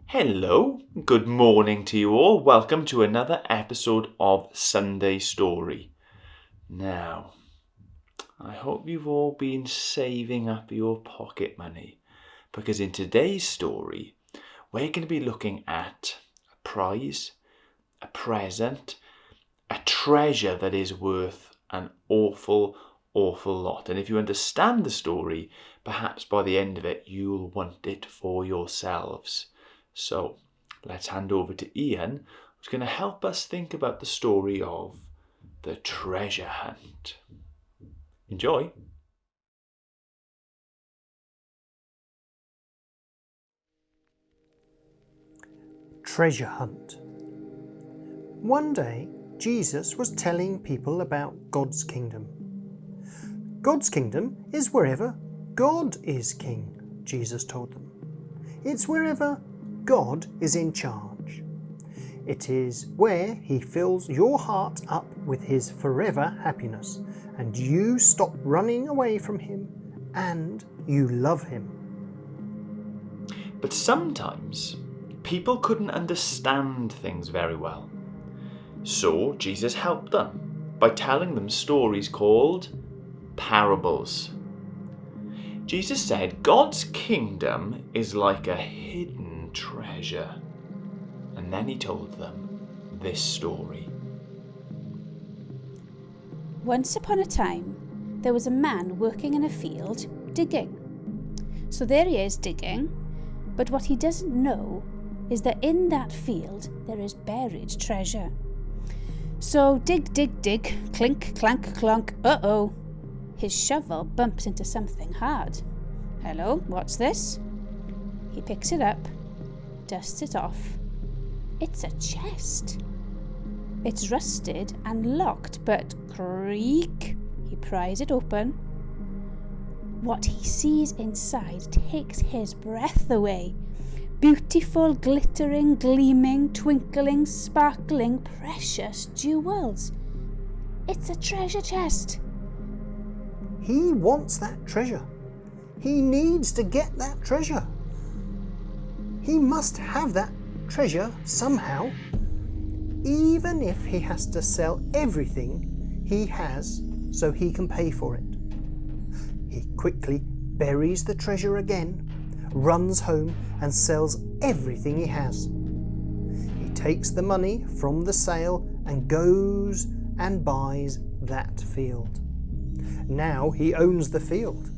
Hello, good morning to you all. Welcome to another episode of Sunday Story. Now, I hope you've all been saving up your pocket money, because in today's story, we're going to be looking at a prize, a present, a treasure that is worth an awful lot. And if you understand the story, perhaps by the end of it, you'll want it for yourselves. So let's hand over to Ian, who's going to help us think about the story of the treasure hunt. Enjoy. Treasure hunt. One day, Jesus was telling people about God's kingdom. God's kingdom is wherever God is king, Jesus told them. It's wherever God is in charge. It is where he fills your heart up with his forever happiness, and you stop running away from him and you love him. But sometimes people couldn't understand things very well. So Jesus helped them by telling them stories called parables. Jesus said God's kingdom is like a hidden treasure. And then he told them this story. Once upon a time, there was a man working in a field digging. So there he is digging, but what he doesn't know is that in that field there is buried treasure. So dig, dig, dig, clink, clank, clonk, uh-oh. His shovel bumps into something hard. Hello, what's this? He picks it up, dusts it off. It's a chest. It's rusted and locked, but creak, he pries it open. What he sees inside takes his breath away. Beautiful, glittering, gleaming, twinkling, sparkling, precious jewels. It's a treasure chest. He wants that treasure. He needs to get that treasure. He must have that treasure somehow, even if he has to sell everything he has so he can pay for it. He quickly buries the treasure again, runs home and sells everything he has. He takes the money from the sale and goes and buys that field. Now he owns the field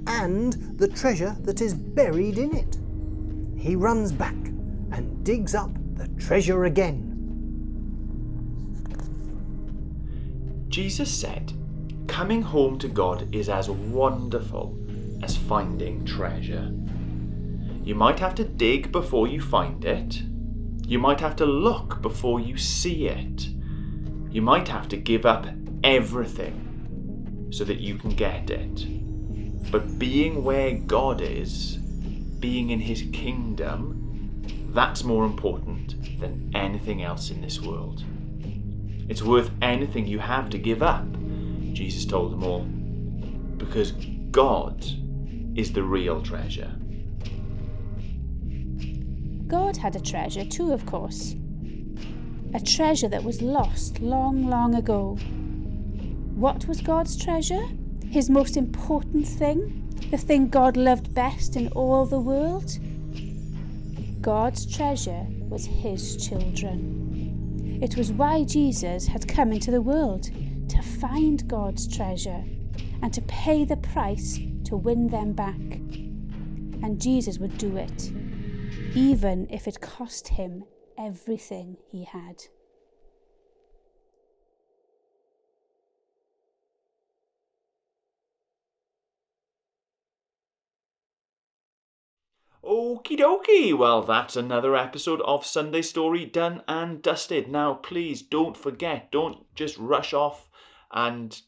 and the treasure that is buried in it. He runs back and digs up the treasure again. Jesus said, coming home to God is as wonderful as finding treasure. You might have to dig before you find it. You might have to look before you see it. You might have to give up everything so that you can get it. But being where God is, being in his kingdom, that's more important than anything else in this world. It's worth anything you have to give up, Jesus told them all, because God is the real treasure. God had a treasure too, of course. A treasure that was lost long, long ago. What was God's treasure? His most important thing? The thing God loved best in all the world? God's treasure was his children. It was why Jesus had come into the world, to find God's treasure and to pay the price to win them back. And Jesus would do it, even if it cost him everything he had. Okie dokie, well that's another episode of Sunday Story done and dusted. Now please don't forget, don't just rush off and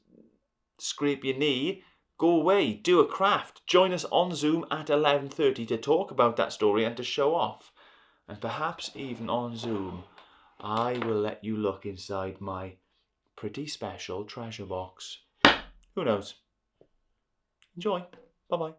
scrape your knee. Go away, do a craft. Join us on Zoom at 11:30 to talk about that story and to show off. And perhaps even on Zoom, I will let you look inside my pretty special treasure box. Who knows? Enjoy. Bye-bye.